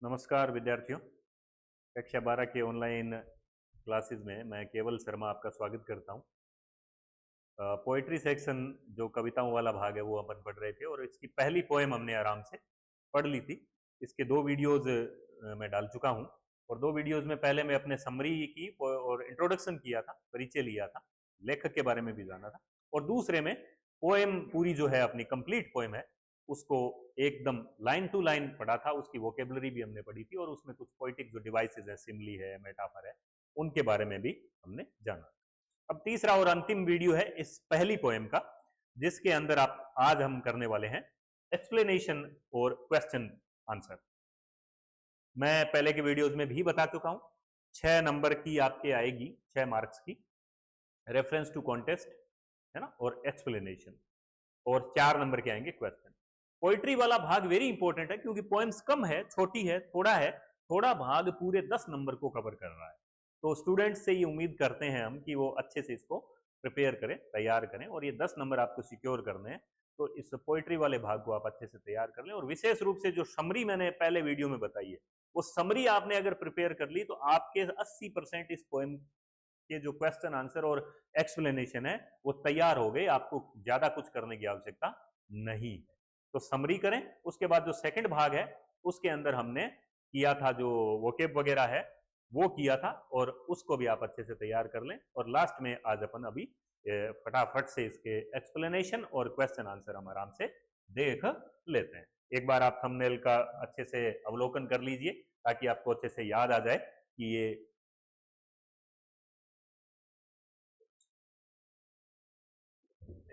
नमस्कार विद्यार्थियों। कक्षा 12 के ऑनलाइन क्लासेस में मैं केवल शर्मा आपका स्वागत करता हूं। पोएट्री सेक्शन जो कविताओं वाला भाग है वो अपन पढ़ रहे थे और इसकी पहली पोएम हमने आराम से पढ़ ली थी। इसके 2 वीडियोस मैं डाल चुका हूं और 2 वीडियोस में पहले मैं अपने समरी की और इंट्रोडक्शन किया था, परिचय लिया था, लेखक के बारे में भी जाना था और दूसरे में पोएम पूरी जो है अपनी कंप्लीट पोएम है उसको एकदम लाइन टू लाइन पढ़ा था। उसकी वोकेबलरी भी हमने पढ़ी थी और उसमें कुछ पोइटिक जो डिवाइसेस है, सिमली है, मेटाफर है, उनके बारे में भी हमने जाना। अब तीसरा और अंतिम वीडियो है इस पहली पोएम का, जिसके अंदर आज हम करने वाले हैं एक्सप्लेनेशन और क्वेश्चन आंसर। मैं पहले के वीडियोस में भी बता चुका हूं, 6 नंबर की आपके आएगी, 6 मार्क्स की, रेफरेंस टू कॉन्टेस्ट है ना, और एक्सप्लेनेशन, और 4 नंबर के आएंगे क्वेश्चन। पोइट्री वाला भाग वेरी इंपॉर्टेंट है क्योंकि पोएम्स कम है, छोटी है, थोड़ा भाग पूरे 10 नंबर को कवर कर रहा है। तो स्टूडेंट्स से ये उम्मीद करते हैं हम कि वो अच्छे से इसको प्रिपेयर करें, तैयार करें, और ये 10 नंबर आपको सिक्योर करने हैं। तो इस पोइट्री वाले भाग को आप अच्छे से तैयार कर लें और विशेष रूप से जो समरी मैंने पहले वीडियो में बताई है, वो समरी आपने अगर प्रिपेयर कर ली तो आपके 80% इस पोएम के जो क्वेश्चन आंसर और एक्सप्लेनेशन है वो तैयार हो गए। आपको ज्यादा कुछ करने की आवश्यकता नहीं है। तो समरी करें, उसके बाद जो सेकंड भाग है उसके अंदर हमने किया था जो वोकेब वगैरह है वो किया था, और उसको भी आप अच्छे से तैयार कर लें। और लास्ट में आज अपन अभी फटाफट से इसके एक्सप्लेनेशन और क्वेश्चन आंसर हम आराम से देख लेते हैं। एक बार आप थंबनेल का अच्छे से अवलोकन कर लीजिए ताकि आपको अच्छे से याद आ जाए कि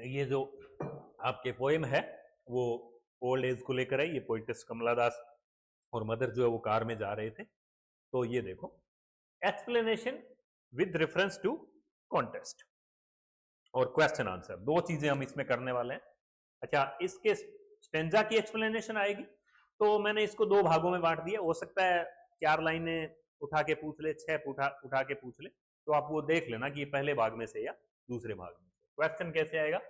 ये जो आपके पोएम है वो ओल्ड एज को लेकर है। ये पोइटेस कमला दास और मदर जो है वो कार में जा रहे थे। तो ये देखो, explanation with reference to contest और क्वेश्चन आंसर, 2 चीजें हम इसमें करने वाले हैं। अच्छा, इसके स्टेंजा की एक्सप्लेनेशन आएगी तो मैंने इसको 2 भागों में बांट दिया। हो सकता है 4 लाइनें उठा के पूछ ले, 6 उठा के पूछ ले, तो आप वो देख लेना कि ये पहले भाग में से या दूसरे भाग में से। क्वेश्चन कैसे आएगा?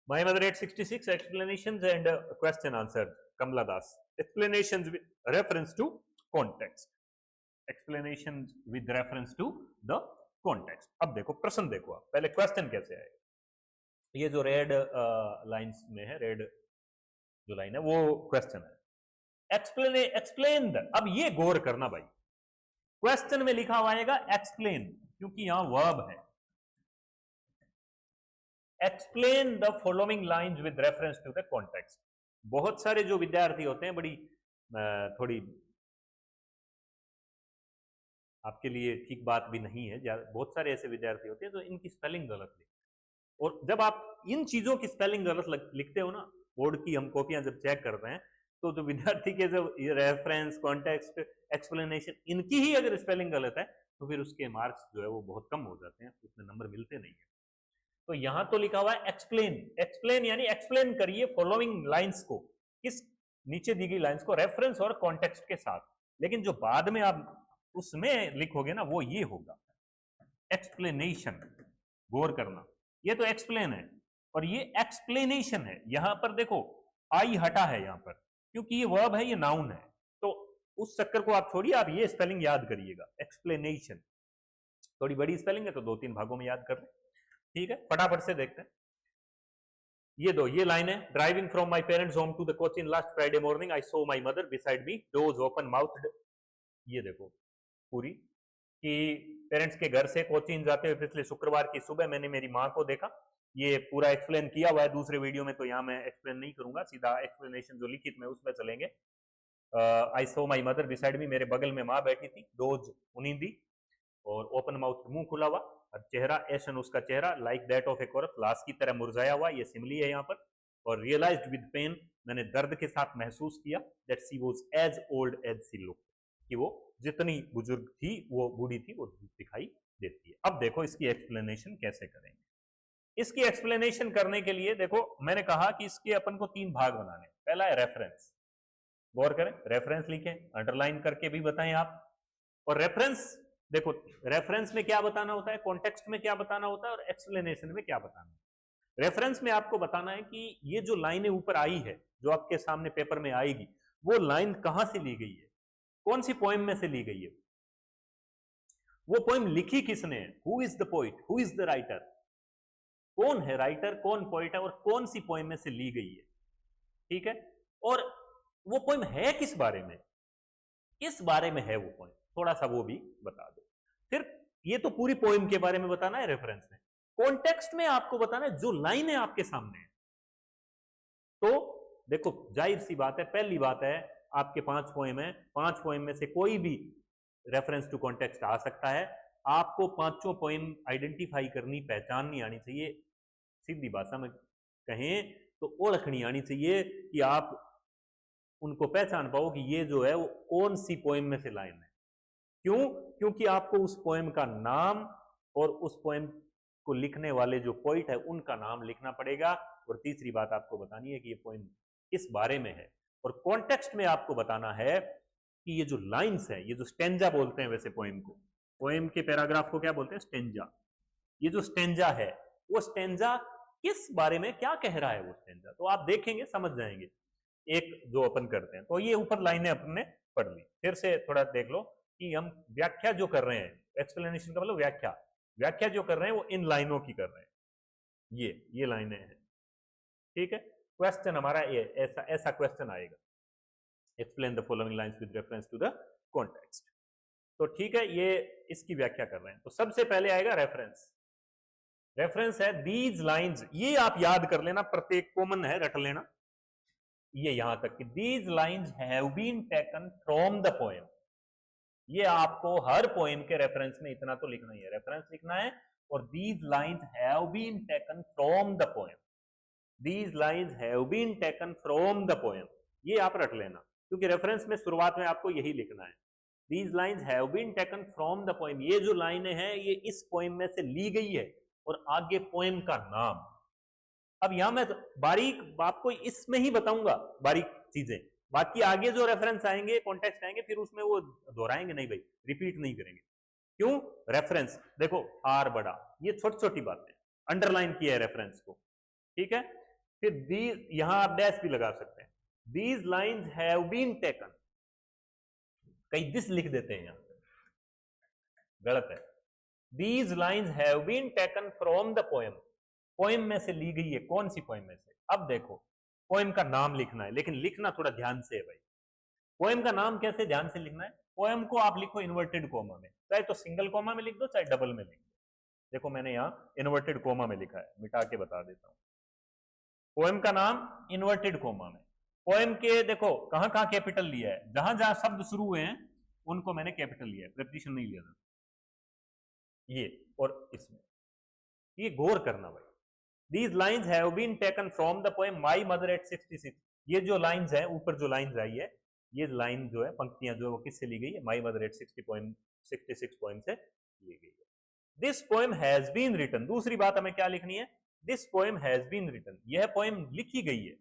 My mother 866 explanations and question answer, Kamala Das. Explanations with reference to context. Explanations with reference to the context. अब देखो प्रश्न देखो, आप पहले क्वेश्चन कैसे आएगा। ये जो रेड लाइंस में है, रेड जो लाइन है वो क्वेश्चन है। एक्सप्लेन द, अब ये गौर करना भाई, क्वेश्चन में लिखा हुआ आएगा एक्सप्लेन, क्योंकि यहां वर्ब है। Explain the following lines with reference to the context. बहुत सारे जो विद्यार्थी होते हैं, बड़ी थोड़ी आपके लिए ठीक बात भी नहीं है, बहुत सारे ऐसे विद्यार्थी होते हैं जो इनकी स्पेलिंग गलत लिखते हैं। और जब आप इन चीजों की स्पेलिंग गलत लिखते हो ना, बोर्ड की हम कॉपियां जब चेक करते हैं तो जो विद्यार्थी के जब रेफरेंस, कॉन्टेक्स्ट, एक्सप्लेनेशन, इनकी ही अगर स्पेलिंग गलत है तो फिर उसके मार्क्स जो है वो बहुत कम हो जाते हैं, उसमें नंबर मिलते नहीं है। तो यहां तो लिखा हुआ है एक्सप्लेन, एक्सप्लेन यानी एक्सप्लेन करिए फॉलोइंग लाइंस को, किस नीचे दी गई लाइंस को रेफरेंस और कॉन्टेक्स्ट के साथ। लेकिन जो बाद में आप उसमें लिखोगे ना वो ये होगा एक्सप्लेनेशन। गौर करना, ये तो एक्सप्लेन है और ये एक्सप्लेनेशन है। यहां पर देखो आई हटा है यहां पर, क्योंकि ये वर्ब है, ये नाउन है। तो उस चक्कर को आप छोड़िए, आप ये स्पेलिंग याद करिएगा, एक्सप्लेनेशन। थोड़ी बड़ी स्पेलिंग है तो 2-3 भागों में याद कर लें। ठीक है, फटाफट से देखते हैं। ये लाइन है, driving from my parents home to the Cochin last Friday morning I saw my mother beside me, doze open mouthed. ये देखो पूरी, कि पेरेंट्स के घर से कोचिन जाते हुए पिछले शुक्रवार की सुबह मैंने मेरी माँ को देखा। ये पूरा एक्सप्लेन किया हुआ है दूसरे वीडियो में, तो यहाँ मैं एक्सप्लेन नहीं करूंगा, सीधा एक्सप्लेनेशन जो लिखित में उसमें चलेंगे। आई सो माई मदर बिसाइड मी, मेरे बगल में माँ बैठी थी, डोज उनींदी, और ओपन माउथ मुंह खुला हुआ, और चेहरा एशन उसका चेहरा, like that of a corpse, लाश की तरह मुरझाया हुआ, ये सिमली है यहाँ पर। और रियलाइज्ड विद पेन, मैंने दर्द के साथ महसूस किया, that she was as old as she looked, कि वो जितनी बुजुर्ग थी, वो बूढ़ी थी, वो दिखाई देती है। अब देखो इसकी एक्सप्लेनेशन कैसे करेंगे। इसकी एक्सप्लेनेशन करने के लिए देखो मैंने कहा कि इसके अपन को 3 भाग बनाने। पहला है रेफरेंस, गौर करें, रेफरेंस लिखें, अंडरलाइन करके भी बताएं आप। और रेफरेंस देखो, रेफरेंस में क्या बताना होता है, कॉन्टेक्स्ट में क्या बताना होता है, और एक्सप्लेनेशन में क्या बताना है। रेफरेंस में आपको बताना है कि ये जो लाइनें ऊपर आई है, जो आपके सामने पेपर में आएगी, वो लाइन कहां से ली गई है, कौन सी पोएम में से ली गई है, वो पोएम लिखी किसने है, who is the poet, who is the writer, कौन है राइटर, कौन पोइट है और कौन सी पोएम में से ली गई है, ठीक है। और वो पोएम है किस बारे में, किस बारे में है वो पोएम, थोड़ा सा वो भी बता दो। फिर ये तो पूरी पोएम के बारे में बताना है रेफरेंस में, कॉन्टेक्स्ट में आपको बताना है जो लाइन है आपके सामने है। तो देखो जाहिर सी बात है, पहली बात है आपके 5 पोएम है, 5 पोएम में से कोई भी रेफरेंस टू कॉन्टेक्स्ट आ सकता है। आपको 5 पोएम आइडेंटिफाई करनी, पहचाननी आनी चाहिए, सीधी भाषा में कहें तो ओळखनी आनी चाहिए कि आप उनको पहचान पाओ कि ये जो है वो कौन सी पोएम में से लाइन है। क्यों? क्योंकि आपको उस पोएम का नाम और उस पोएम को लिखने वाले जो पोइट है उनका नाम लिखना पड़ेगा। और तीसरी बात आपको बतानी है कि ये पोएम किस बारे में है, और कॉन्टेक्स्ट में आपको बताना है कि ये जो लाइंस है, ये जो स्टेंजा बोलते हैं वैसे पोएम को, पोएम के पैराग्राफ को क्या बोलते हैं, स्टेंजा। ये जो स्टेंजा है वो स्टेंजा किस बारे में क्या कह रहा है वो स्टेंजा, तो आप देखेंगे समझ जाएंगे। एक जो अपन करते हैं, तो ये ऊपर लाइनें अपने पढ़ ली, फिर से थोड़ा देख लो कि हम व्याख्या जो कर रहे हैं, एक्सप्लेनेशन का मतलब व्याख्या, व्याख्या जो कर रहे हैं वो इन लाइनों की कर रहे हैं, ये लाइनें हैं, ठीक है। क्वेश्चन हमारा ये ऐसा क्वेश्चन आएगा, explain the following lines with reference to the context. तो ठीक है, ये इसकी व्याख्या कर रहे हैं। तो सबसे पहले आएगा रेफरेंस। रेफरेंस है दीज लाइंस, ये आप याद कर लेना, प्रत्येक कॉमन है, रट लेना ये यहां तक कि these lines have been taken from the poem. ये आपको हर पोएम के रेफरेंस में इतना तो लिखना ही है, रेफरेंस लिखना है। और these lines have been taken from the poem, these lines have been taken from the poem, ये आप रट लेना, क्योंकि रेफरेंस में शुरुआत में आपको यही लिखना है, these lines have been taken from the poem. ये जो लाइनें हैं ये इस पोएम में से ली गई है, और आगे पोएम का नाम। अब यहां मैं बारीक आपको इसमें ही बताऊंगा बारीक चीजें, बाकी आगे जो रेफरेंस आएंगे, कॉन्टेक्स्ट आएंगे, फिर उसमें वो दोहराएंगे नहीं भाई, रिपीट नहीं करेंगे। क्यों? रेफरेंस देखो आर बड़ा, ये छोटी छोटी बातें अंडरलाइन किया है रेफरेंस को, ठीक है। फिर दीज, यहां आप डैश भी लगा सकते हैं, these lines have been taken, कई दिस लिख देते हैं यहां, गलत है। These lines have been taken from the poem, poem में से ली गई है, कौन सी पोएम में से। अब देखो पोएम का नाम लिखना है, लेकिन लिखना थोड़ा ध्यान से है भाई। पोएम का नाम कैसे ध्यान से लिखना है, पोएम को आप लिखो इन्वर्टेड कोमा में, चाहे तो सिंगल कोमा में लिख दो चाहे डबल में लिख दो। देखो मैंने यहाँ इन्वर्टेड कोमा में लिखा है, मिटा के बता देता हूं। पोएम का नाम इन्वर्टेड कोमा में, पोएम के देखो कहां कहां कैपिटल लिया है, जहां जहां शब्द शुरू हुए हैं उनको मैंने कैपिटल लिया है, प्रेपोजिशन नहीं लिया था, ये और इसमें, ये गौर करना भाई। These lines have been taken from the poem My Mother at 66। ये जो लाइंस है, ऊपर जो लाइंस आई है, ये लाइन जो है, पंक्तियां जो है वो किससे ली गई है, My Mother at 66 पोएम से ली गई है। This poem has been written, दूसरी बात हमें क्या लिखनी है, This poem has been written, यह पोएम लिखी गई है।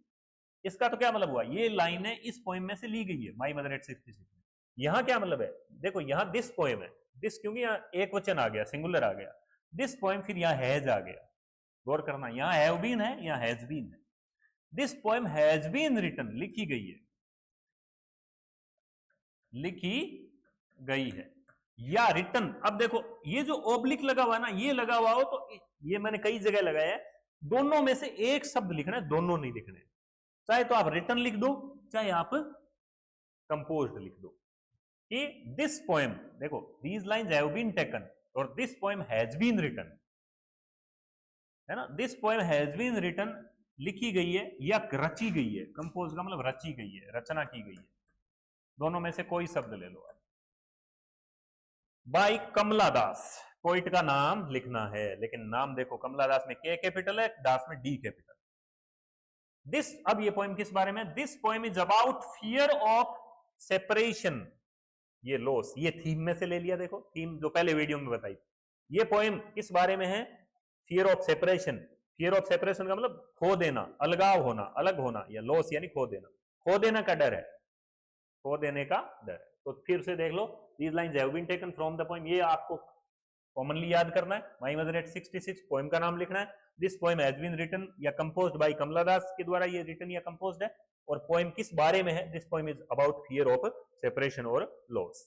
इसका तो क्या मतलब हुआ, ये लाइनें इस पोएम में से ली गई है, My Mother at 66 में। यहां क्या मतलब है, देखो यहां दिस पोएम है, दिस क्योंकि यहाँ एक वचन आ गया, सिंगुलर आ गया, दिस पोएम, फिर यहाँ हैज आ गया, गौर करना, यहां हैव बीन है, यहां हैज बीन है। This poem has been written, लिखी गई है, लिखी गई है, या रिटन। अब देखो ये जो ओब्लिक लगा हुआ है ना, ये लगा हुआ हो तो ये मैंने कई जगह लगाया है, दोनों में से एक शब्द लिखना है, दोनों नहीं लिखने, चाहे तो आप रिटन लिख दो चाहे आप कंपोज्ड लिख दो। कि दिस पोएम, देखो these lines have been taken और this poem has been written, है ना, this poem has been written, लिखी गई है या रची गई है, कंपोज का मतलब रची गई है, रचना की गई है, दोनों में से कोई शब्द ले लो। बाय कमला दास, पोइट का नाम लिखना है, लेकिन नाम देखो कमला दास में के कैपिटल है, दास में डी कैपिटल। दिस, अब ये पोएम किस बारे में, this poem is about fear of separation, ये लॉस, ये थीम में से ले लिया, देखो थीम जो पहले वीडियो में बताई। ये पोएम किस बारे में है, fear of separation. Fear of separation का मतलब खो देना, अलगाव होना, अलग होना, या लॉस यानी खो देना, खो देने का डर है, खो देने का डर है। तो फिर से देख लो, these lines have been taken from the poem, ये आपको कॉमनली याद करना है। My Mother at 66 पोएम का नाम लिखना है, this poem has been written या कंपोज्ड बाय कमला दास के द्वारा ये रिटन या कंपोज्ड है, और पोएम किस बारे में है? This poem is about fear of separation और लॉस।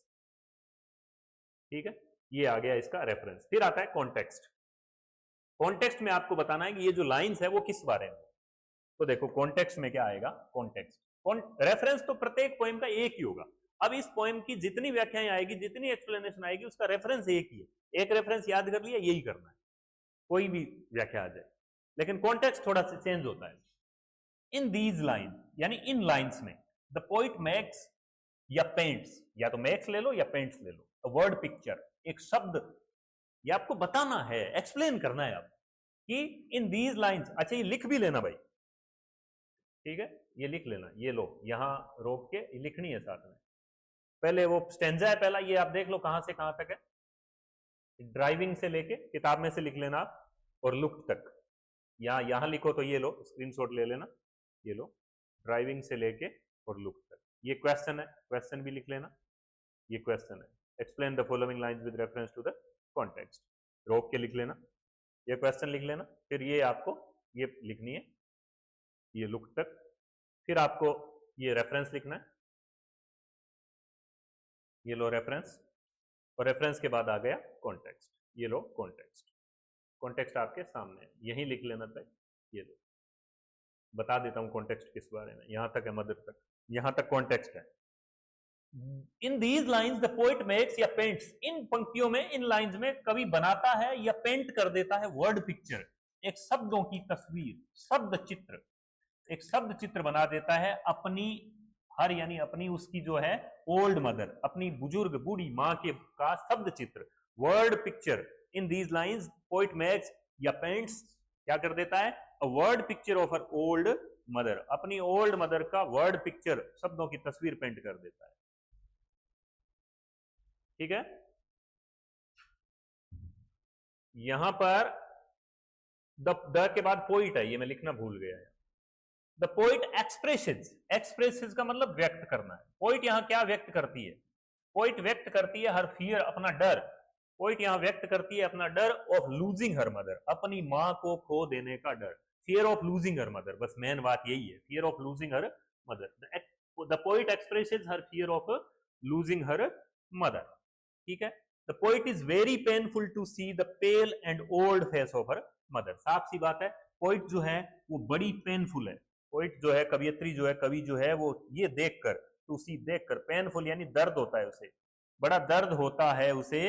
ठीक है, ये आ गया इसका रेफरेंस। फिर आता है कॉन्टेक्स्ट। कॉन्टेक्स्ट में आपको बताना है कि ये जो लाइंस है वो किस बारे में। तो देखो कॉन्टेक्स्ट में क्या आएगा, कॉन्टेक्स्ट। रेफरेंस तो प्रत्येक पोएम का एक ही होगा। अब इस पोएम की जितनी व्याख्याएं आएगी, जितनी एक्सप्लेनेशन आएगी, उसका रेफरेंस एक ही है। एक रेफरेंस याद कर लिया, यही करना है, कोई भी व्याख्या आ जाए। लेकिन कॉन्टेक्स्ट थोड़ा सा चेंज होता है। इन दीज लाइन, यानी इन लाइन्स में द पोइट मेक्स या पेंट्स, या तो मेक्स ले लो या पेंट्स ले लो, वर्ड पिक्चर, एक शब्द, ये आपको बताना है, एक्सप्लेन करना है आप कि इन दीज लाइन्स। अच्छा, ये लिख भी लेना भाई, ठीक है, ये लिख लेना, ये लो यहां रोक के लिखनी है साथ में। पहले वो स्टेंजा है पहला, ये आप देख लो कहां से कहां तक है। ड्राइविंग से लेके, किताब में से लिख लेना आप, और लुक तक। यहां लिखो तो ये लो स्क्रीनशॉट ले लेना, ये लो ड्राइविंग से लेके और लुक तक। ये क्वेश्चन है, क्वेश्चन भी लिख लेना, ये क्वेश्चन है। Explain the following lines with reference to the context, रोक के लिख लेना, ये क्वेश्चन लिख लेना। फिर ये आपको ये लिखनी है, ये लुक तक। फिर आपको ये रेफरेंस लिखना है, ये लो रेफरेंस, और रेफरेंस के बाद आ गया कॉन्टेक्स्ट, ये लो कॉन्टेक्स्ट। कॉन्टेक्स्ट आपके सामने, यही लिख लेना था। ये लो बता देता हूं कॉन्टेक्स्ट किस बारे में। यहां तक है, मदर तक, यहां तक कॉन्टेक्स्ट है। In these lines the poet makes या पेंट्स, इन पंक्तियों में, इन लाइन्स में कवि बनाता है या पेंट कर देता है वर्ड पिक्चर, एक शब्दों की तस्वीर, शब्द चित्र, एक शब्द चित्र बना देता है अपनी हर, यानी अपनी उसकी जो है ओल्ड मदर, अपनी बुजुर्ग बूढ़ी माँ के का शब्द चित्र, word picture. In these lines poet makes या पेंट्स, क्या कर देता है, a word picture of her old mother, अपनी ओल्ड मदर का वर्ड पिक्चर, शब्दों की तस्वीर पेंट कर देता है। ठीक है, यहां पर द के बाद पोइट है, ये मैं लिखना भूल गया है। द पोइट एक्सप्रेशंस, एक्सप्रेशंस का मतलब व्यक्त करना है। पोइट यहां क्या व्यक्त करती है? पोइट व्यक्त करती है हर फियर, अपना डर। पोइट यहां व्यक्त करती है अपना डर ऑफ लूजिंग हर मदर, अपनी मां को खो देने का डर। Fear of losing her mother, बस मेन बात यही है, fear of losing her mother. The poet expresses her fear of losing her mother. ठीक है, the poet is very painful to see the pale and old face of her mother. साफ सी बात है, पोइट जो है वो बड़ी पेनफुल है। पोइट जो है, कवियत्री जो है, कवि जो है, वो ये देखकर, टू सी देखकर, पेनफुल यानी दर्द होता है उसे, बड़ा दर्द होता है उसे,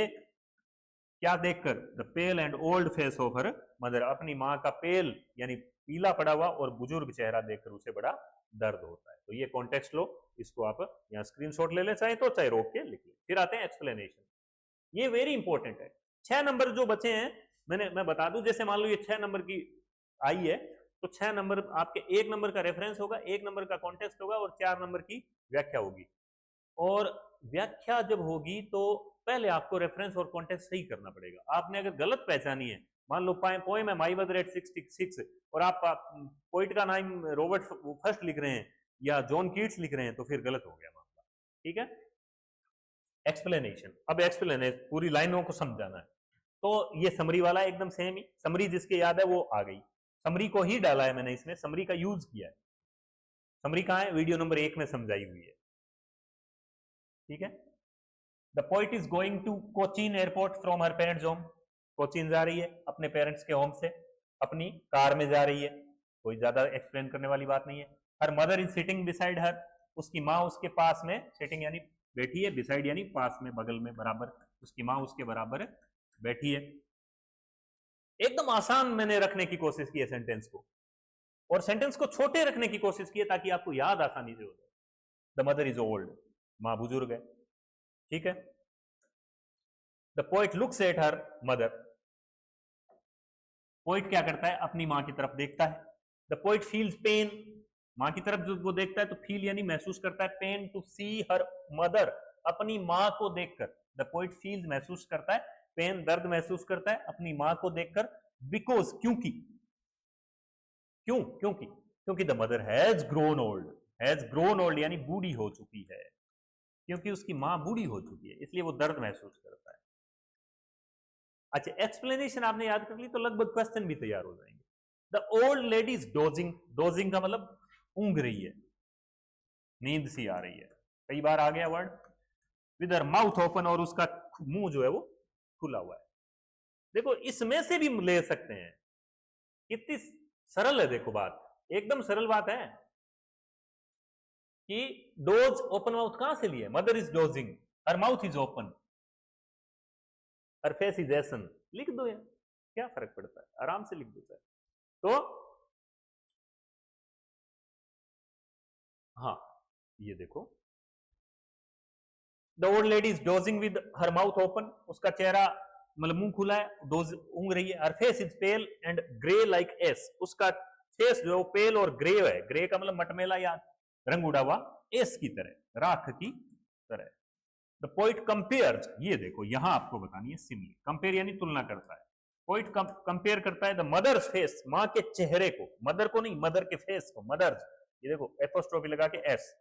क्या देखकर, the pale and old face of her mother, अपनी माँ का पेल यानी पीला पड़ा हुआ और बुजुर्ग चेहरा देखकर उसे बड़ा दर्द होता है। तो ये कॉन्टेक्स्ट लो, इसको आप यहाँ स्क्रीनशॉट ले लें चाहे तो, चाहे रोक के लिख लें। फिर आते हैं एक्सप्लेनेशन, ये वेरी इंपॉर्टेंट है। 6 नंबर जो बचे हैं, मैं बता दूं, जैसे मान लो ये 6 नंबर की आई है, तो 6 नंबर आपके 1 नंबर का रेफरेंस होगा, 1 नंबर का कॉन्टेक्स्ट होगा, और 4 नंबर की व्याख्या होगी। और व्याख्या जब होगी तो पहले आपको रेफरेंस और कॉन्टेक्स्ट सही करना पड़ेगा। आपने अगर गलत पहचानी है, मान लो पोएम है माई मदर एट 66, और आप पोइट का नाम रॉबर्ट फर्स्ट लिख रहे हैं या जॉन कीट्स लिख रहे हैं, तो फिर गलत हो गया मामला। ठीक है, एक्सप्लेनेशन। अब एक्सप्लेनेशन पूरी लाइनों को समझाना है। तो ये समरी वाला एकदम सेम ही, समरी जिसके याद है वो आ गई, समरी को ही डाला है मैंने इसमें, समरी का यूज किया है। समरी कहाँ है? वीडियो नंबर 1 में समझाई हुई है। ठीक है, the poet is going to Cochin airport from her parents home. Cochin जा रही है अपने पेरेंट्स के होम से, अपनी कार में जा रही है, कोई ज्यादा एक्सप्लेन करने वाली बात नहीं है। Her mother is sitting beside her, उसकी माँ उसके पास में, सिटिंग यानी बैठी है, बिसाइड यानी पास में, बगल में, बराबर, उसकी माँ उसके बराबर बैठी है। एकदम आसान मैंने रखने की कोशिश की है सेंटेंस को, और सेंटेंस को छोटे रखने की कोशिश की है ताकि आपको याद आसानी से हो जाए। द मदर इज ओल्ड, मां बुजुर्ग है। ठीक है, the poet looks at her mother, poet क्या करता है? अपनी मां की तरफ देखता है। द पोइट फील्स पेन, मां की तरफ जो वो देखता है तो फील यानी महसूस करता है, pain to see her mother, अपनी मां को देखकर। द पोइट फील्स महसूस करता है, पेन दर्द महसूस करता है अपनी मां को देखकर, बिकॉज क्योंकि, क्योंकि the mother has grown old, has grown old यानी बूढ़ी हो चुकी है, क्योंकि उसकी मां बूढ़ी हो चुकी है, इसलिए वो दर्द महसूस करता है। अच्छा, एक्सप्लेनेशन आपने याद कर ली तो लगभग क्वेश्चन भी तैयार हो जाएंगे। The old lady is dosing, dosing का मतलब ऊंघ रही है, नींद सी आ रही है, कई बार आ गया word. With her mouth open, और उसका मुंह जो है वो खुला हुआ है। देखो इसमें से भी ले सकते हैं, कितनी सरल है देखो बात, एकदम सरल बात है कि डोज ओपन माउथ कहां से लिए, mother is dozing, her mouth is open, her face is ashen, लिख दो यार, क्या फर्क पड़ता है, आराम से लिख दो सर। तो हाँ ये देखो, the old lady is dosing with her mouth open, उसका चेहरा मतलब मुंह खुला है, डोज ऊँग रही है। Her face is pale and grey like as, उसका फेस जो पेल और ग्रे है, ग्रे का मतलब मटमेला या रंग उड़ा हुआ, एस की तरह, राख की तरह। द पोइट कंपेयर्स, ये देखो यहां आपको बतानी है सिमिली, कंपेयर यानी तुलना करता है, पोइट कंपेयर करता है द मदर्स फेस, मां के चेहरे को, मदर को नहीं, मदर के फेस को, मदर्स, ये देखो एपोस्ट्रोफी लगा के s,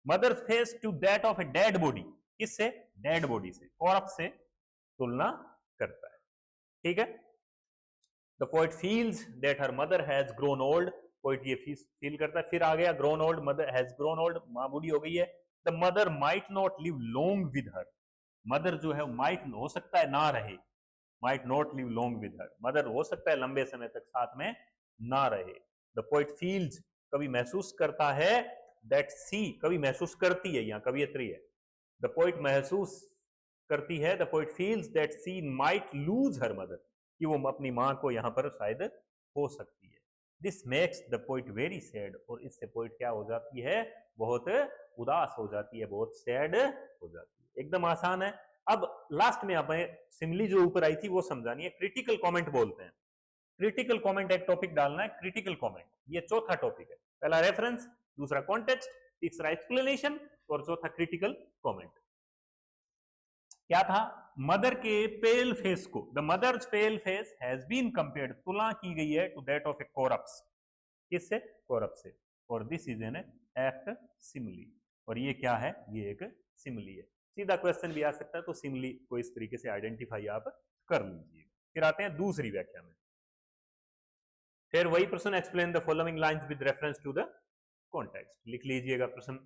mother's face to that of a dead body, किससे, डेड बॉडी से, कॉर्प्स से तुलना करता है, ठीक है। The poet feels that her mother has grown old, poet ये फील करता है, फिर आ गया grown old, mother has grown old, मां बूढ़ी हो गई है। The mother might not live long with her, mother जो है माइट हो सकता है ना रहे, might not live long with her, mother हो सकता है लंबे समय तक साथ में ना रहे। द पोइट फील्स, कभी महसूस करता है, दैट सी, कभी महसूस करती है, यहाँ कवियत्री है, द पोइट महसूस करती है, the poet feels that she might lose her mother, कि वो अपनी मां को यहाँ पर शायद हो सकती है। This makes the poet very sad, और इससे पोइट क्या हो जाती है, बहुत उदास हो जाती है, बहुत सैड हो जाती है। एकदम आसान है। अब लास्ट में हमें सिमिली जो ऊपर आई थी वो समझानी है, क्रिटिकल कमेंट बोलते हैं। क्रिटिकल कमेंट एक टॉपिक डालना है, क्रिटिकल कमेंट, ये चौथा टॉपिक है। पहला रेफरेंस, दूसरा कॉन्टेक्स्ट, तीसरा एक्सप्लेनेशन, और चौथा क्रिटिकल कमेंट। क्या था, मदर के पेल फेस को, the mother's pale face has been compared, तुलना की गई है, to that of a corpse, किससे, कॉरप्स से, और this is an apt simile, और ये क्या है, ये एक सिमिली है। सीधा क्वेश्चन भी आ सकता है, तो सिमिली को इस तरीके से आइडेंटिफाई आप कर लीजिए। फिर आते हैं दूसरी व्याख्या में, फिर वही प्रश्न, explain the following lines with reference to the context, लिख लीजिएगा प्रश्न,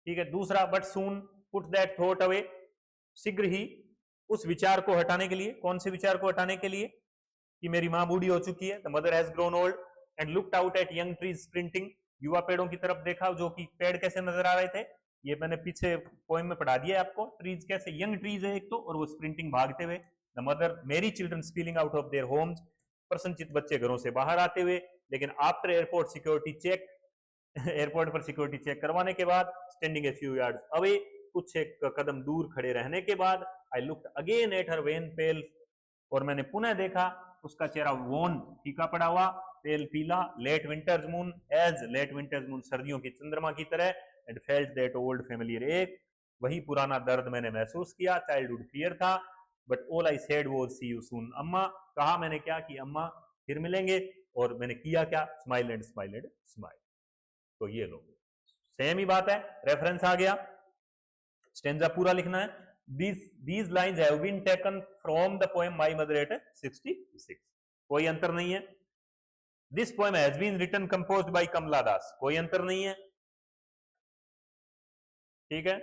ठीक है। दूसरा, but soon put that thought away, शीघ्र ही उस विचार को हटाने के लिए, कौन से विचार को हटाने के लिए, कि मेरी मां बूढ़ी हो चुकी है, the mother has grown old, and looked out at young trees sprinting, युवा पेड़ों की तरफ देखा, जो कि पेड़ कैसे नजर आ रहे थे, ये मैंने पीछे पोएम में पढ़ा दिया है आपको, ट्रीज कैसे, यंग ट्रीज है एक तो, और वो स्प्रिंटिंग भागते हुए। The mother merry children spilling out of their homes, प्रसन्नचित बच्चे घरों से बाहर आते हुए, लेकिन after airport security check, airport पर सिक्योरिटी चेक करवाने के बाद, standing a few yards away, कुछ एक कदम दूर खड़े रहने के बाद, I looked again at her wan pale, और मैंने पुनः देखा उसका चेहरा वोन, फीका पड़ा हुआ, पेल पीला, late winters moon, as late winters moon, सर्दियों की चंद्रमा की तरह, and felt that old familiar ache, वही पुराना दर्द मैंने महसूस किया, चाइल्डहुड फियर था, but all I said was see you soon, Amma, कहा मैंने क्या, कि अम्मा फिर मिलेंगे, और मैंने किया क्या, smile and smile and smile. तो ये लो, सेम ही बात है, रेफरेंस आ गया, स्टेंजा पूरा लिखना है। These lines have been taken from the poem My Mother at 66, कोई अंतर नहीं है। This poem has been written composed by Kamala Das, कोई अंतर नहीं है, ठीक है।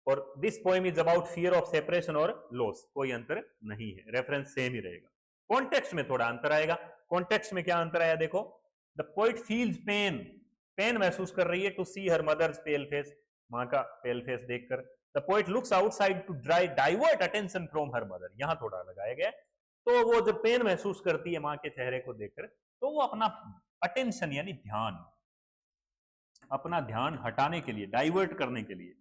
और this poem is about fear of separation और loss, कोई अंतर नहीं है, रेफरेंस सेम ही रहेगा। कॉन्टेक्स्ट में थोड़ा अंतर आएगा। कॉन्टेक्स्ट में क्या अंतर आया देखो, the poet feels pain, pain महसूस कर रही है, to see her mother's pale face, मां का पेल फेस देखकर। The poet looks outside to divert attention from her mother, यहां थोड़ा लगाया गया। तो वो जब पेन महसूस करती है मां के चेहरे को देखकर, तो वो अपना अटेंशन यानी ध्यान, अपना ध्यान हटाने के लिए, डाइवर्ट करने के लिए,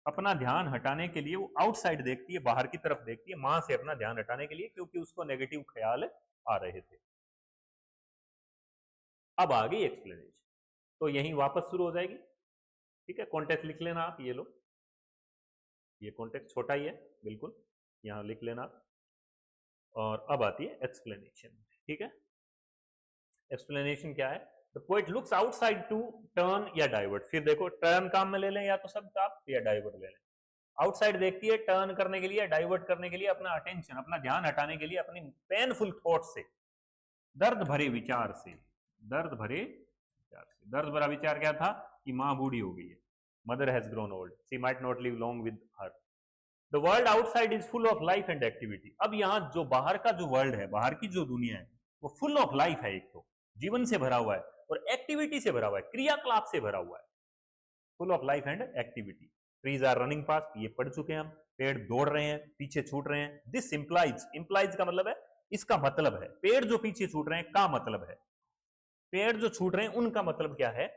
अपना ध्यान हटाने के लिए वो आउटसाइड देखती है, बाहर की तरफ देखती है, मां से अपना ध्यान हटाने के लिए, क्योंकि उसको नेगेटिव ख्याल आ रहे थे। अब आ गई एक्सप्लेनेशन, तो यहीं वापस शुरू हो जाएगी, ठीक है। कॉन्टेक्स्ट लिख लेना आप, ये लो, ये कॉन्टेक्स्ट छोटा ही है बिल्कुल, यहां लिख लेना। और अब आती है एक्सप्लेनेशन, ठीक है। एक्सप्लेनेशन क्या है, the poet looks outside to turn या डाइवर्ट, फिर देखो टर्न काम में ले लें या तो शब्द आप, या डाइवर्ट ले लें। आउटसाइड देखती है टर्न करने के लिए, डाइवर्ट करने के लिए, अपना अटेंशन, अपना ध्यान हटाने के लिए, अपनी पेनफुल थॉट से, दर्द भरे विचार से, दर्द भरे विचार से। दर्द भरा विचार क्या था, कि मां बूढ़ी हो गई है, Mother has grown old. She might not live long with her. The world outside is full of life and activity. अब यहाँ जो बाहर का जो वर्ल्ड है, बाहर की जो दुनिया है, वो फुल ऑफ लाइफ है, एक तो जीवन से भरा हुआ है और एक्टिविटी से भरा हुआ है, क्रियाकलाप से भरा हुआ है, full of life and activity. Trees are running past, ये पढ़ चुके हैं हम. पेड़ दौड़ रहे हैं, पीछे छूट रहे हैं. दिस इंप्लाइज, इंप्लाइज का मतलब है, इसका मतलब है. पेड़ जो पीछे छूट रहे हैं का मतलब है, पेड़ जो छूट रहे हैं उनका मतलब क्या है.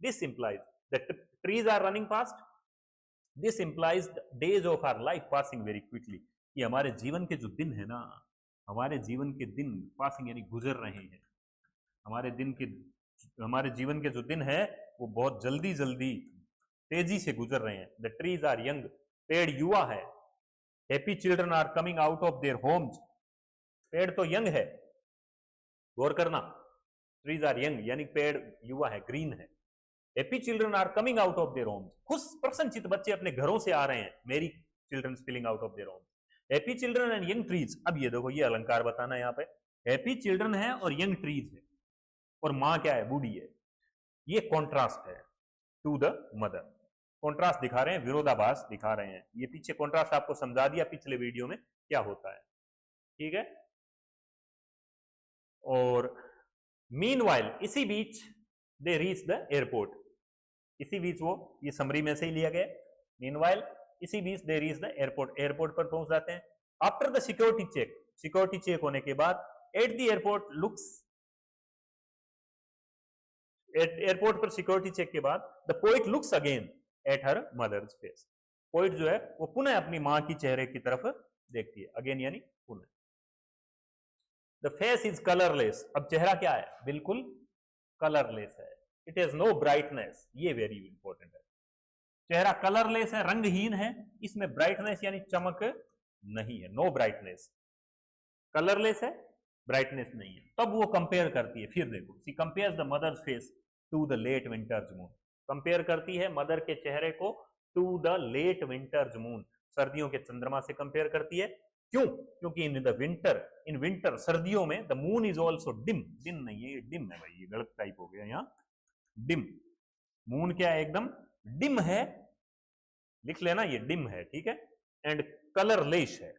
This implies that trees are running past. This implies days of our life passing very quickly. कि हमारे जीवन के जो दिन है ना, हमारे जीवन के दिन पासिंग यानी गुजर रहे हैं. हमारे जीवन के जो दिन है वो बहुत जल्दी जल्दी तेजी से गुजर रहे हैं. द ट्रीज आर यंग, पेड़ युवा है. Happy children are coming out of their homes. पेड़ तो यंग है, गौर करना. ट्रीज आर यंग यानी पेड़ युवा है, ग्रीन है. Happy children are coming out of their homes. खुश प्रसन्नचित बच्चे अपने घरों से आ रहे हैं. मेरी children spilling out of their Holmes. Happy children and young trees. अब ये देखो, ये अलंकार बताना है यहाँ पे. हैप्पी चिल्ड्रन है और यंग ट्रीज है, और माँ क्या है, बूढ़ी है. ये कॉन्ट्रास्ट है टू द मदर. कॉन्ट्रास्ट दिखा रहे हैं, विरोधाभास दिखा रहे हैं. ये पीछे कॉन्ट्रास्ट आपको समझा दिया पिछले वीडियो में क्या होता है, ठीक है. और मीनवाइल, इसी बीच दे रीच द एयरपोर्ट. इसी बीच, वो ये समरी में से ही लिया गया. मीनवाइल, इसी बीच they reach the airport. Airport पर पहुंच जाते हैं. After the security check, security check होने के बाद, at the airport looks, airport पर सिक्योरिटी चेक के बाद the poet looks again at her mother's face. Poet जो है वो पुनः अपनी मां की चेहरे की तरफ देखती है. अगेन यानी पुनः. The face is colourless. अब चेहरा क्या है, बिल्कुल कलरलेस है. It has no brightness. ये वेरी इंपॉर्टेंट है. चेहरा कलरलेस है, रंगहीन है. इसमें ब्राइटनेस यानी चमक नहीं है. No brightness. कलरलेस है, ब्राइटनेस नहीं है. तब वो कंपेयर करती है. फिर देखो, she compares the mother's face to the late winters moon. Compare करती है मदर के चेहरे को to the late winters moon. सर्दियों के चंद्रमा से कंपेयर करती है. क्यों? क्योंकि इन विंटर सर्दियों में the moon is also dim. Dim नहीं है, ये डिम है भाई, ये गलत टाइप हो गया यहाँ. डिम, मून क्या है, एकदम डिम है. लिख लेना, ये डिम है, ठीक है. एंड कलरलेस है.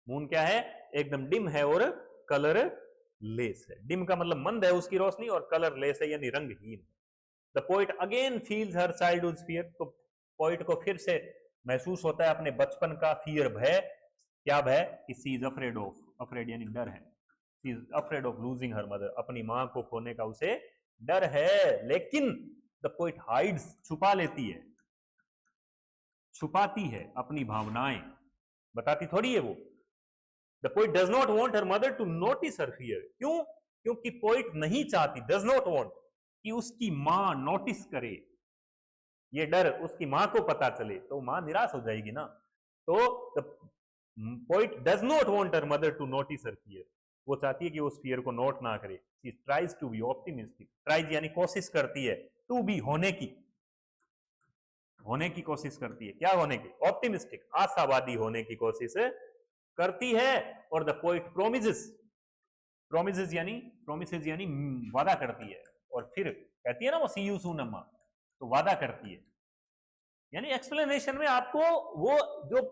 मून क्या है, एकदम डिम है और कलरलेस है. डिम का मतलब मंद है उसकी रोशनी, और कलरलेस है यानी रंगहीन है. The poet again feels her childhood fear. तो पोइट को फिर से महसूस होता है अपने बचपन का फियर, भय. क्या भय? कि she is afraid of, afraid यानी डर है. She is afraid of losing her mother. अपनी मां को खोने का उसे डर है. लेकिन द पोइट हाइड्स, छुपा लेती है, छुपाती है अपनी भावनाएं. बताती थोड़ी है वो. The poet does not want her mother to notice her fear. क्यों? क्योंकि पोइट नहीं चाहती, डज नॉट वांट, कि उसकी मां नोटिस करे. ये डर उसकी मां को पता चले तो मां निराश हो जाएगी ना. तो the poet does not want her mother to notice her fear. वो चाहती है कि उस फियर को नोट ना करे. She tries to be optimistic. Tries यानी कोशिश करती है. टू बी होने की, होने की कोशिश करती है. क्या होने की? ऑप्टिमिस्टिक, आशावादी होने की कोशिश करती है. और द पोइट प्रोमिसेस, प्रोमिसेस यानी वादा करती है. और फिर कहती है ना वो सी यू सून अम्मा, तो वादा करती है. यानी एक्सप्लेनेशन में आपको वो जो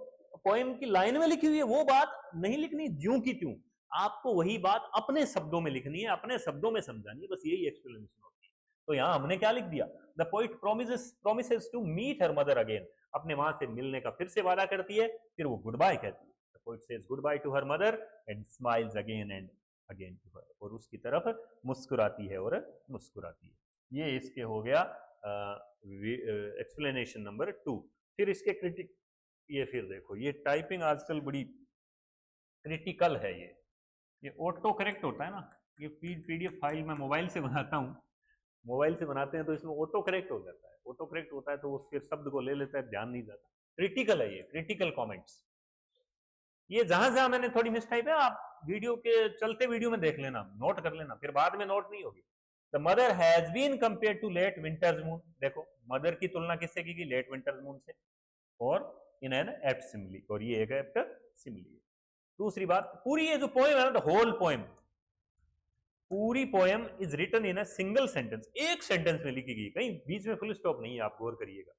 पोएम की लाइन में लिखी हुई है वो बात नहीं लिखनी ज्यों की त्यों. आपको वही बात अपने शब्दों में लिखनी है, अपने शब्दों में समझानी है. बस यही एक्सप्लेनेशन होती है. तो यहां हमने क्या लिख दिया? The poet promises to meet her mother again. अपने मां से मिलने का फिर से वादा करती है. फिर वो गुड बाय कहती है. The poet says good bye to her mother and smiles again and again to her. और उसकी तरफ मुस्कुराती है और मुस्कुराती है. ये इसके हो गया एक्सप्लेनेशन नंबर 2. फिर इसके क्रिटिक, ये फिर देखो, ये टाइपिंग आजकल बड़ी क्रिटिकल है. ये ऑटो करेक्ट होता है ना. ये पीडीएफ फाइल मैं मोबाइल से बनाता हूँ. मोबाइल से बनाते हैं तो इसमें ऑटो करेक्ट हो जाता है. ऑटो करेक्ट होता है तो वो फिर शब्द को ले लेता है, ध्यान नहीं जाता. क्रिटिकल है ये, क्रिटिकल कमेंट्स. ये जहां जहां मैंने थोड़ी मिसटाइप है, आप वीडियो के चलते वीडियो में देख लेना, नोट कर लेना, फिर बाद में नोट नहीं होगी. The mother has been compare to late winters moon. देखो, मदर की तुलना किससे की? लेट विंटर्स मून से. और इन एन एप्ट सिमिली, और ये एक एप्ट सिमिली. दूसरी बात, पूरी ये जो पोएम है ना, द होल पोएम, पूरी poem is written in a single sentence, एक सेंटेंस में लिखी गई, कहीं बीच में फुल स्टॉप नहीं है, आप गौर करिएगा।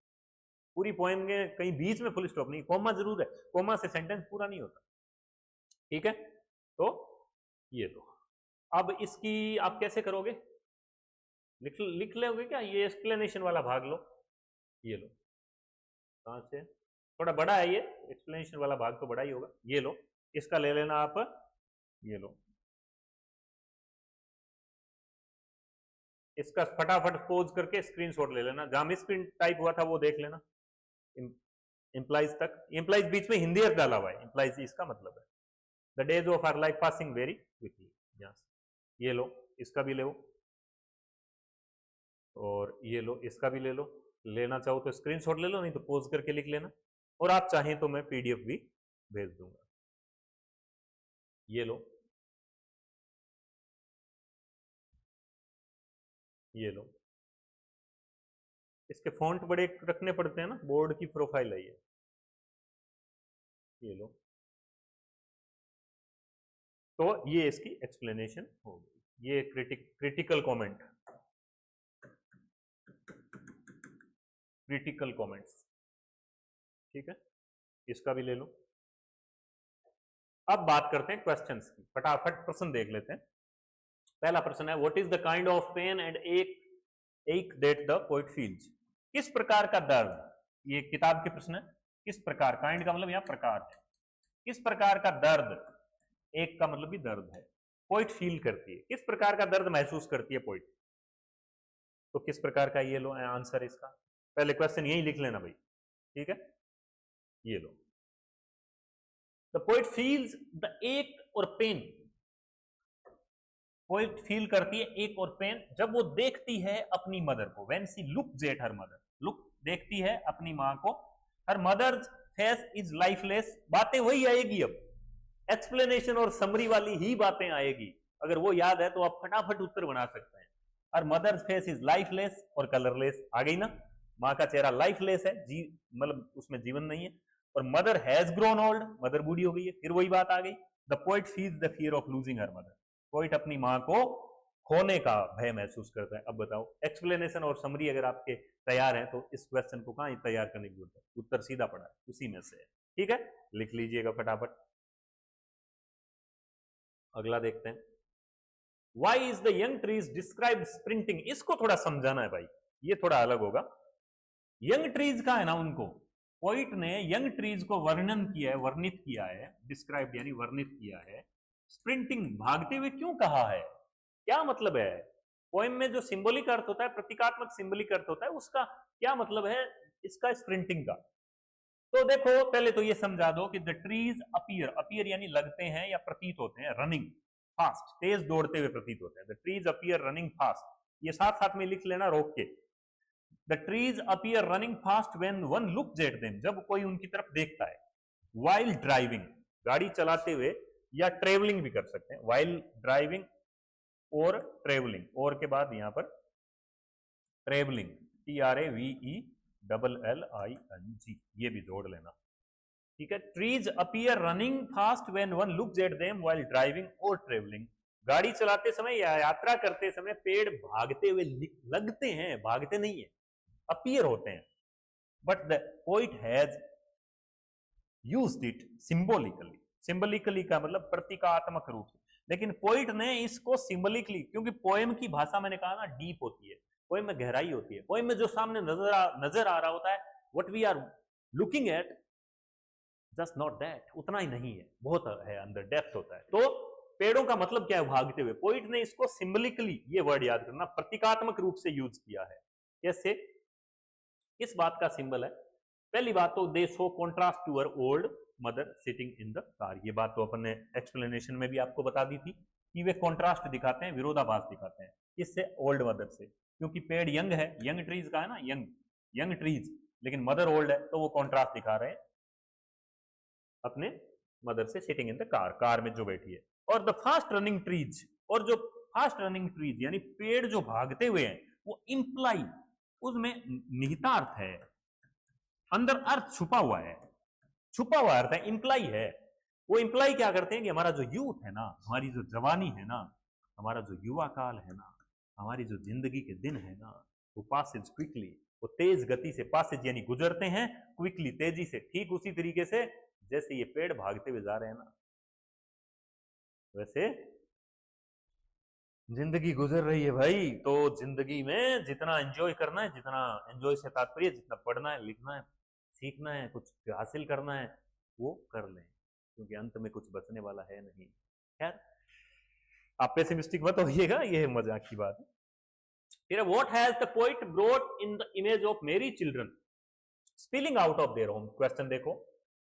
पूरी पोएम में कहीं बीच में फुल स्टॉप नहीं, कोमा जरूर है, कोमा से सेंटेंस पूरा नहीं होता। ठीक है, तो ये लो। अब इसकी आप कैसे करोगे, लिख लोगे क्या, ये एक्सप्लेनेशन वाला भाग लो, ये लो, कहां से, थोड़ा बड़ा है ये एक्सप्लेनेशन वाला भाग, तो बड़ा ही होगा, ये लो, इसका ले लेना आप, ये लो, इसका फटाफट पोज करके स्क्रीनशॉट ले लेना, जहां मिस प्रिंट टाइप हुआ था वो देख लेना, इंप्लाइज तक, इंप्लाइज बीच में हिंदी अर्थ डाला हुआ है, इंप्लाइज इसका मतलब है the days of our life passing very quickly, ये लो, इसका भी लो, और ये लो, इसका भी ले लो, लेना चाहो तो स्क्रीनशॉट ले लो, नहीं तो पोज करके लिख लेना, और आप चाहें तो मैं पीडीएफ भी भेज दूंगा, ये लो, ये लो, इसके फॉन्ट बड़े रखने पड़ते हैं ना, बोर्ड की प्रोफाइल है ये लो, तो ये इसकी एक्सप्लेनेशन हो गई, ये क्रिटिकल कमेंट, क्रिटिकल कमेंट्स, ठीक है, इसका भी ले लो। अब बात करते हैं क्वेश्चंस की, फटाफट प्रश्न देख लेते हैं। पहला प्रश्न है, what is the kind of pain and ache that the poet feels, किस प्रकार का दर्द, ये किताब के प्रश्न है, किस प्रकार, काइंड का मतलब यहाँ प्रकार है, किस प्रकार का दर्द, एक का मतलब भी दर्द है, पोएट फील करती है, किस प्रकार का दर्द महसूस करती है पोएट, तो किस प्रकार का, ये लो आंसर इसका, पहले क्वेश्चन यही लिख लेना भाई, ठीक है, ये लो, द पोएट फील्स द एक और पेन, पोएट फील करती है एक और पेन जब वो देखती है अपनी मदर को, when she looks at her mother, look देखती है अपनी मां को, her mother's face is lifeless, बातें वही आएगी, अब एक्सप्लेनेशन और समरी वाली ही बातें आएगी, अगर वो याद है तो आप फटाफट उत्तर बना सकते हैं। Her mother's face is lifeless और कलरलेस, आ गई ना, माँ का चेहरा लाइफलेस है, मतलब उसमें जीवन नहीं है, और mother has grown old, mother बूढ़ी हो गई है, फिर वही बात आ गई, the poet feels the fear of losing her mother, poet अपनी माँ को खोने का भय महसूस करता है। अब बताओ, एक्सप्लेनेशन और समरी अगर आपके तैयार है तो इस क्वेश्चन को कहां तैयार करने की जरूरत है, उत्तर सीधा पड़ा है, उसी में से है, ठीक है, लिख लीजिएगा फटाफट। अगला देखते हैं, why is the young trees describe sprinting, इसको थोड़ा समझाना है भाई, ये थोड़ा अलग होगा। यंग ट्रीज का है ना, उनको पोइट ने यंग ट्रीज को वर्णन किया है, वर्णित किया है, डिस्क्राइब यानी वर्णित किया है, स्प्रिंटिंग भागते हुए क्यों कहा है, क्या मतलब है, पोएम में जो सिंबलिक अर्थ होता है, प्रतीकात्मक सिंबलिक अर्थ होता है, उसका क्या मतलब है इसका स्प्रिंटिंग का, तो देखो पहले तो ये समझा दो कि द ट्रीज अपीयर, अपीयर यानी लगते हैं या प्रतीत होते हैं, रनिंग फास्ट, तेज दौड़ते हुए प्रतीत होते हैं, the trees appear running fast, ये साथ साथ में लिख लेना रोक के, the trees appear running fast when one looks at them, जब कोई उनकी तरफ देखता है, वाइल ड्राइविंग, गाड़ी चलाते हुए, या ट्रेवलिंग भी कर सकते हैं, वाइल ड्राइविंग और ट्रेवलिंग, और के बाद यहां पर ट्रेवलिंग, TRAVELLING, ये भी जोड़ लेना, ठीक है, trees appear running fast when one looks at them while driving और ट्रेवलिंग, गाड़ी चलाते समय या यात्रा करते समय पेड़ भागते हुए लगते हैं, भागते नहीं है, अपीयर होते हैं, but the poet has used it symbolically, सिंबलिकली का मतलब प्रतीकात्मक रूप से, लेकिन पोइट ने इसको सिंबलिकली, क्योंकि पोएम की भाषा मैंने कहा ना डीप होती है, पोएम में गहराई होती है, पोएम में जो सामने नजर आ रहा होता है, what we are looking at, just not that, उतना ही नहीं है, बहुत है अंदर, डेप्थ होता है, तो पेड़ों का मतलब क्या है भागते हुए, पोइट ने इसको सिंबलिकली, ये वर्ड याद करना, प्रतीकात्मक रूप से यूज किया है, कैसे, किस बात का सिंबल है, पहली बात तो they show contrast to our old mother sitting in the car, ये बात तो अपन ने एक्सप्लेनेशन में भी आपको बता दी थी कि वे कॉन्ट्रास्ट दिखाते हैं, विरोधाभास दिखाते हैं, इससे ओल्ड मदर से, क्योंकि पेड़ यंग है, यंग ट्रीज का है ना, यंग ट्रीज, लेकिन मदर ओल्ड है, तो वो कॉन्ट्रास्ट दिखा रहे हैं अपने मदर से, sitting in the car, car में जो बैठी है, और द फास्ट रनिंग ट्रीज, और जो फास्ट रनिंग ट्रीज यानी पेड़ जो भागते हुए हैं, वो इंप्लाई, उसमें निहितार्थ है, अंदर अर्थ छुपा हुआ है, छुपा हुआ अर्थ है, इंप्लाई है, वो इंप्लाई क्या करते हैं कि हमारा जो यूथ है ना, हमारी जो जवानी है ना, हमारा जो युवा काल है ना, हमारी जो जिंदगी के दिन है ना, वो पासेज क्विकली, वो तेज गति से पासेज यानी गुजरते हैं क्विकली, तेजी से, ठीक उसी तरीके से जैसे ये पेड़ भागते हुए जा रहे हैं ना, वैसे जिंदगी गुजर रही है भाई। तो जिंदगी में जितना एंजॉय करना है, जितना एंजॉय से तात्पर्य जितना पढ़ना है, लिखना है, सीखना है, कुछ हासिल करना है, वो कर लें, क्योंकि अंत में कुछ बचने वाला है नहीं। खैर, आप पेसिमिस्टिक मत होइएगा, ये मजाक की बात है। फिर what has the poet brought in the image of merry children spilling out of their home. Question देखो,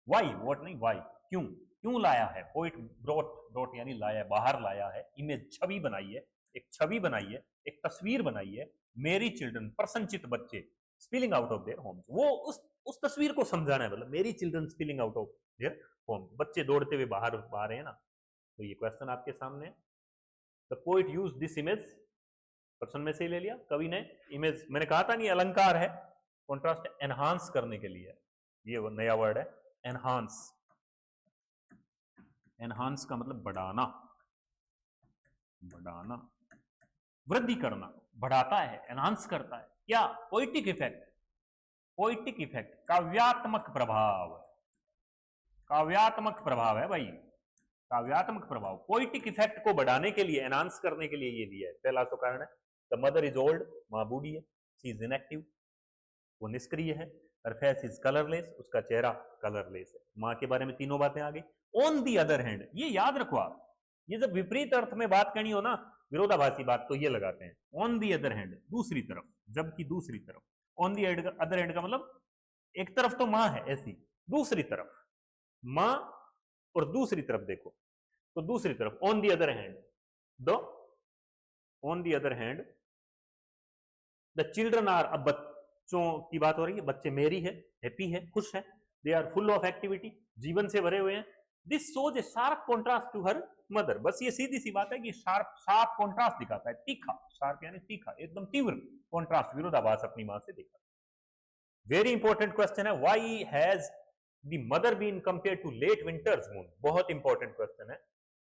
व्हाई, व्हाट नहीं, व्हाई, क्यों, क्यों लाया है। पोएट ब्रॉट, ब्रॉट यानी लाया, बाहर लाया है, इमेज छवि बनाई है, एक छवि बनाई है, एक तस्वीर बनाई है, मेरी चिल्ड्रन प्रसन्नचित बच्चे, spilling out of their Holmes, वो उस तस्वीर को समझाना है, मतलब मेरी children spilling out of their home, बच्चे दौड़ते हुए बाहर आ रहे हैं ना। तो ये क्वेश्चन आपके सामने, the poet use this image, person में से ही ले लिया कवि ने, इमेज मैंने कहा था नहीं अलंकार है, कॉन्ट्रास्ट एनहांस करने के लिए, ये नया वर्ड है एनहांस। एनहांस का मतलब बढ़ाना, बढ़ाना, वृद्धि करना, बढ़ाता है, एनहांस करता है। क्या, पोइटिक इफेक्ट, पोइटिक इफेक्ट, काव्यात्मक प्रभाव, काव्यात्मक प्रभाव है भाई, काव्यात्मक प्रभाव, पोइटिक इफेक्ट को बढ़ाने के लिए, एनहांस करने के लिए ये दिया है। पहला तो कारण है, द मदर इज ओल्ड, माँ बूढ़ी है, शी इज इनएक्टिव, वो निष्क्रिय है, her face is colorless, उसका चेहरा कलरलेस है। माँ के बारे में तीनों बातें आ गई। ऑन दी अदर हैंड, ये याद रखो आप, ये जब विपरीत अर्थ में बात करनी हो ना, विरोधाभासी बात, तो ये लगाते हैं ऑन दी अदर हैंड, दूसरी तरफ, जबकि दूसरी तरफ। ऑन दी अदर हैंड का मतलब एक तरफ तो माँ है ऐसी, दूसरी तरफ माँ और दूसरी तरफ देखो, तो दूसरी तरफ on the other hand, the on the other hand the children are, अब बच्चों की बात हो रही है, बच्चे मेरी है, हैप्पी है, खुश है, they are full of activity, जीवन से भरे हुए हैं। This shows a sharp contrast to her mother, बस ये सीधी सी बात है कि शार्प, शार्प कॉन्ट्रास्ट दिखाता है, तीखा, शार्प यानी तीखा, एकदम तीव्र कॉन्ट्रास्ट, विरोधाभास अपनी मां से दिखा। वेरी इंपॉर्टेंट क्वेश्चन है, why has the mother been compare to late winters moon, बहुत इंपॉर्टेंट क्वेश्चन है।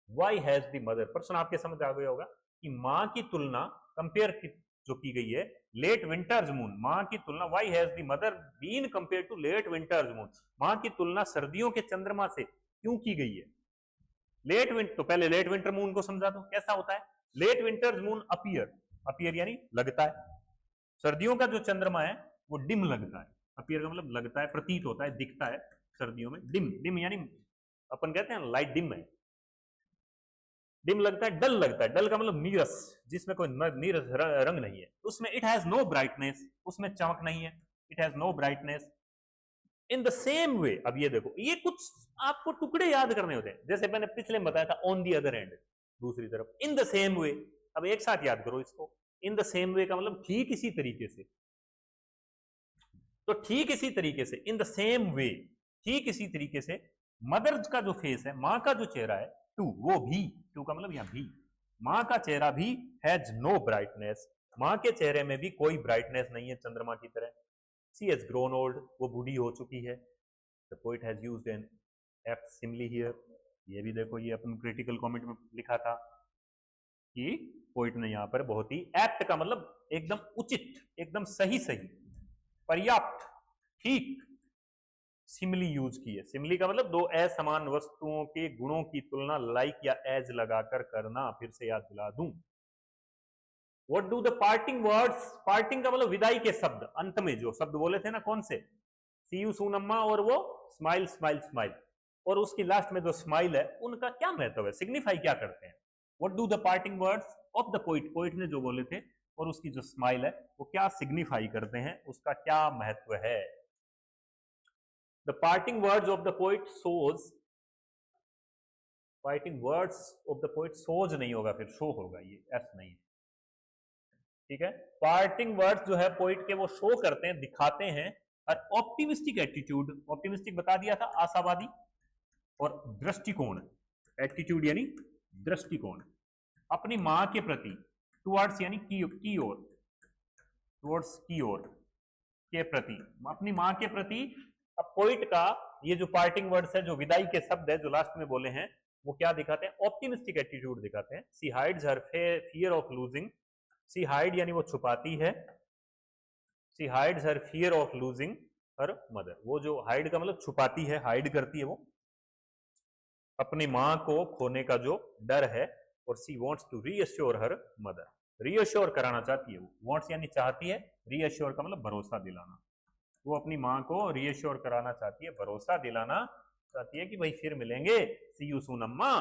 व्हाई हैज द मदर, प्रश्न आपके समझ आ गया होगा कि मां की तुलना, कंपेयर जो की गई है लेट विंटर्स मून, मां की तुलना, why has the mother been compare to late winters moon, मां की तुलना सर्दियों के चंद्रमा से क्यों की गई है। लेट विंटर, तो पहले लेट विंटर मून को समझा दो कैसा होता है। Late winters moon appear, appear यानी लगता है, सर्दियों का जो चंद्रमा है वो डिम लगता है, अपीयर का मतलब लगता है, प्रतीत होता है, दिखता है सर्दियों में। डिम, डिम यानी अपन कहते हैं लाइट डिम है, डिम लगता है, डल लगता है, डल का मतलब नीरस, जिसमें कोई नीरस रंग नहीं है, उसमें इट हैज नो ब्राइटनेस, उसमें चमक नहीं है, it has no brightness. In the same way, अब ये देखो, ये कुछ आपको टुकड़े याद करने होते हैं, जैसे मैंने पिछले में बताया था ऑन दी अदर एंड, दूसरी तरफ, इन द सेम वे, अब एक साथ याद करो इसको। इन द सेम वे का मतलब ठीक इसी तरीके से, तो ठीक इसी तरीके से, इन द सेम वे, ठीक इसी तरीके से, मदर का जो फेस है, मां का जो चेहरा है, टू, वो भी, टू का मतलब यहां भी, मां का चेहरा भी हैज नो ब्राइटनेस, मां के चेहरे में भी कोई ब्राइटनेस नहीं है चंद्रमा की तरह। शी हैज ग्रोन ओल्ड, वो बूढ़ी हो चुकी है। The poet has used N apt simile here, ये भी देखो, ये अपन क्रिटिकल कमेंट में लिखा था कि पोएट ने यहाँ पर बहुत ही, एप्ट का मतलब एकदम उचित, एकदम सही सही, पर्याप्त, ठीक, सिमिली यूज की है। सिमिली का मतलब दो असमान वस्तुओं के गुणों की तुलना लाइक या एज लगाकर करना। फिर से याद दिला दूं, what do the parting words, parting का मतलब विदाई के शब्द, अंत में जो शब्द बोले थे ना, कौन से, सी यू सून अम्मा और वो स्माइल स्माइल स्माइल, और उसकी लास्ट में जो स्माइल है उनका क्या महत्व है, सिग्निफाई क्या करते हैं। What do the parting words of the poet, poet ने जो बोले थे, और उसकी जो स्माइल है वो क्या सिग्निफाई करते हैं, उसका क्या महत्व है। The parting words of the poet shows, parting words of the poet shows नहीं होगा, फिर शो होगा, ये एस नहीं है, ठीक है। पार्टिंग वर्ड्स जो है पोइट के, वो शो करते हैं, दिखाते हैं, और ऑप्टिमिस्टिक एटीट्यूड, ऑप्टिमिस्टिक बता दिया था, आशावादी, और दृष्टिकोण, एटीट्यूड यानी दृष्टिकोण, अपनी मां के प्रति, टुवर्ड्स यानी की ओर, टुवर्ड्स की ओर के प्रति, अपनी मां के प्रति। अब पोइट का ये जो पार्टिंग वर्ड्स है, जो विदाई के शब्द है जो लास्ट में बोले हैं, वो क्या दिखाते हैं, ऑप्टिमिस्टिक एटीट्यूड दिखाते हैं। She hides her fear of losing, she hide यानी वो छुपाती है, she hides her fear of losing her mother, वो जो हाइड का मतलब छुपाती है, हाइड करती है वो अपनी माँ को खोने का जो डर है। और she wants to reassure her mother, reassure कराना चाहती है, वो वॉन्ट्स यानी चाहती है, रीअश्योर का मतलब भरोसा दिलाना, वो अपनी माँ को रीअश्योर कराना चाहती है, भरोसा दिलाना चाहती है कि भाई फिर मिलेंगे, सी यू सून अम्मा।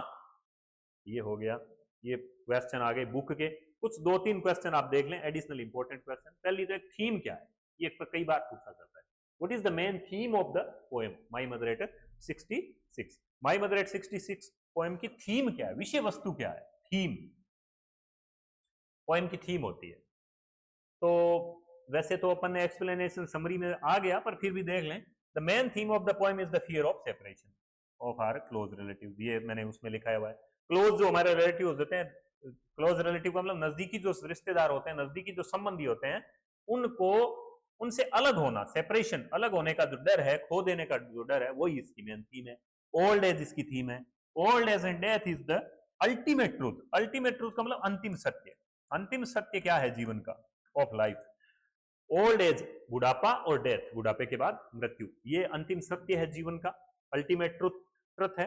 ये हो गया, ये क्वेश्चन आ गए बुक के। कुछ 2-3 क्वेश्चन आप देख लें, एडिशनल इंपॉर्टेंट क्वेश्चन। पहली तो एक थीम क्या है, ये कई बार पूछा जाता है। What is the main theme of the poem my mother eight 66? My mother eight 66 poem की थीम क्या है, विषय वस्तु क्या है, थीम, पोएम की थीम होती है। तो वैसे तो अपन ने एक्सप्लेनेशन समरी में आ गया, पर फिर भी देख लें। The main theme of the poem is the fear of separation of our close relatives, ये मैंने उसमें लिखा हुआ है। क्लोज जो हमारे रिलेटिव होते हैं, क्लोज रिलेटिव का मतलब नजदीकी जो रिश्तेदार होते हैं, नजदीकी जो संबंधी होते हैं, उनको उनसे अलग होना, सेपरेशन, अलग होने का जो डर है, खो देने का जो डर है, वही इसकी मेन थीम है। ओल्ड एज इसकी थीम है। Old age and death is the ultimate truth, ultimate truth का मतलब अंतिम सत्य। अंतिम सत्य क्या है जीवन का, ऑफ लाइफ। ओल्ड एज बुढ़ापा, और डेथ बुढ़ापे के बाद मृत्यु, ये अंतिम सत्य है जीवन का, अल्टीमेट ट्रुथ है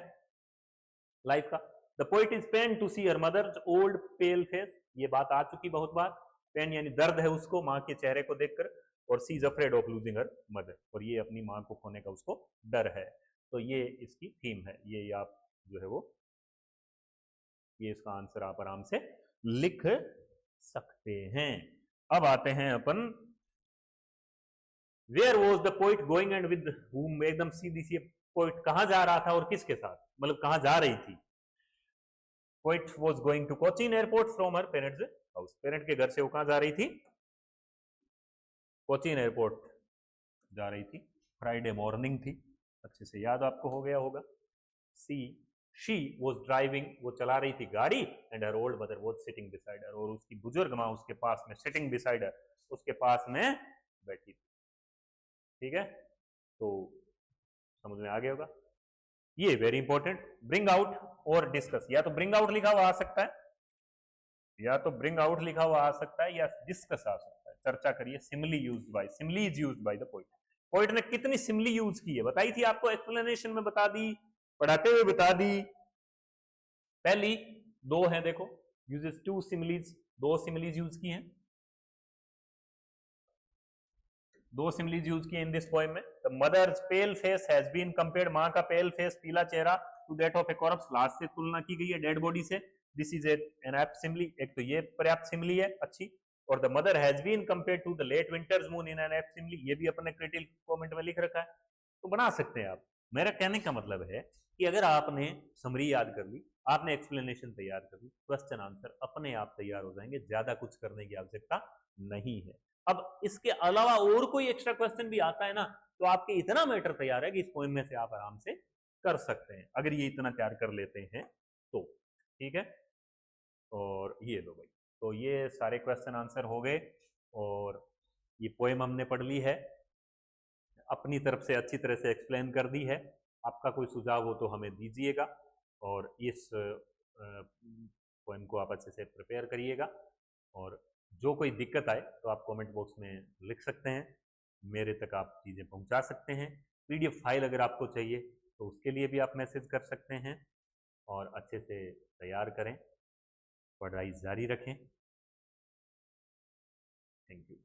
लाइफ का। The poet is pain to see her mother's old pale face, ये बात आ चुकी बहुत बार। पेन यानी दर्द है उसको माँ के चेहरे को देखकर, और she is afraid of losing her mother, और ये अपनी माँ को खोने का उसको डर है। तो ये इसकी थीम है, ये आप जो है वो, ये इसका आंसर आप आराम से लिख सकते हैं। अब आते हैं अपन, where was the poet going and with whom, एकदम सीधी सी, पोइट कहां जा रहा था और किसके साथ, मतलब कहां जा रही थी। Poet was going to Cochin airport from her parents house, parent के घर से वो कहां जा रही थी, कोचीन एयरपोर्ट जा रही थी। फ्राइडे मॉर्निंग थी, अच्छे से याद आपको हो गया होगा। शी वॉज ड्राइविंग, वो चला रही थी गाड़ी, and her old mother was sitting beside her, और उसकी बुजुर्ग माँ उसके पास में, सिटिंग बिसाइड हर, उसके पास में बैठी थी। ठीक है, तो समझ में आ गया होगा। ये वेरी इंपॉर्टेंट, ब्रिंग आउट और डिस्कस, या तो ब्रिंग आउट लिखा हुआ आ सकता है, या तो ब्रिंग आउट लिखा हुआ आ सकता है, या डिस्कस आ सकता है, चर्चा करिए। Simile used by, simile is used by the poet. Poet ने कितनी सिमिली यूज की है बताई थी आपको, एक्सप्लेनेशन में बता दी, पढ़ाते हुए बता दी। पहली 2 है, देखो, यूजेस 2 सिमिलीज, 2 सिमिलीज यूज की हैं, 2 सिमिलीज यूज की इन दिस पोएम में। The mother's pale face has been compared, मां का पेल फेस, पीला चेहरा, to that of a corpse, लास्ट से तुलना की गई है डेड बॉडी से। This is an apt simile, एक तो ये पर्याप्त सिमिली है अच्छी। और the mother has been compared to the late winters moon in an apt simile, ये भी अपने क्रिटिकल कमेंट में लिख रखा है, तो बना सकते हैं आप। मेरा कहने का मतलब है कि अगर आपने समरी याद कर ली, आपने एक्सप्लेनेशन तैयार कर ली, क्वेश्चन आंसर अपने आप तैयार हो जाएंगे, ज्यादा कुछ करने की आवश्यकता नहीं है। अब इसके अलावा और कोई एक्स्ट्रा क्वेश्चन भी आता है ना, तो आपके इतना मैटर तैयार है कि इस पोएम में से आप आराम से कर सकते हैं, अगर ये इतना तैयार कर लेते हैं तो। ठीक है, और ये लो भाई, तो ये सारे क्वेश्चन आंसर हो गए, और ये पोएम हमने पढ़ ली है, अपनी तरफ से अच्छी तरह से एक्सप्लेन कर दी है। आपका कोई सुझाव हो तो हमें दीजिएगा, और इस पोएम को आप अच्छे से प्रिपेयर करिएगा, और जो कोई दिक्कत आए तो आप कमेंट बॉक्स में लिख सकते हैं, मेरे तक आप चीज़ें पहुंचा सकते हैं। पीडीएफ फाइल अगर आपको चाहिए तो उसके लिए भी आप मैसेज कर सकते हैं, और अच्छे से तैयार करें, पढ़ाई जारी रखें। Thank you.